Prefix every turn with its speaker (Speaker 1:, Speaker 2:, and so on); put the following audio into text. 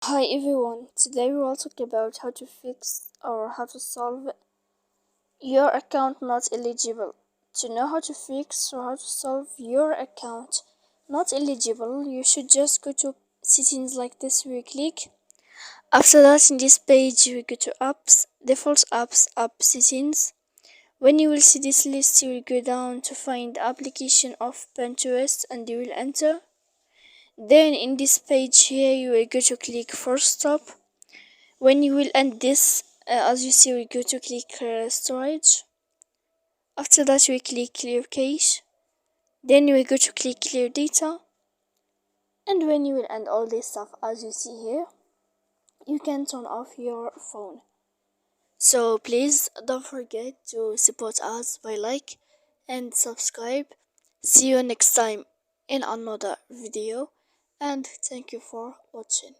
Speaker 1: Hi everyone, today we will talk about how to fix or how to solve your account not eligible. To know how to fix or how to solve your account not eligible, you should just go to settings like this where you click. After that, in this page, you will go to apps, default apps, app settings. When you will see this list, you will go down to find the application of Pinterest and you will enter. Then in this page here, you will go to click force stop. When you will end this, as you see, we go to click storage. After that, we click clear cache. Then you will go to click clear data. And when you will end all this stuff, as you see here, you can turn off your phone. So please don't forget to support us by like and subscribe. See you next time in another video, and thank you for watching.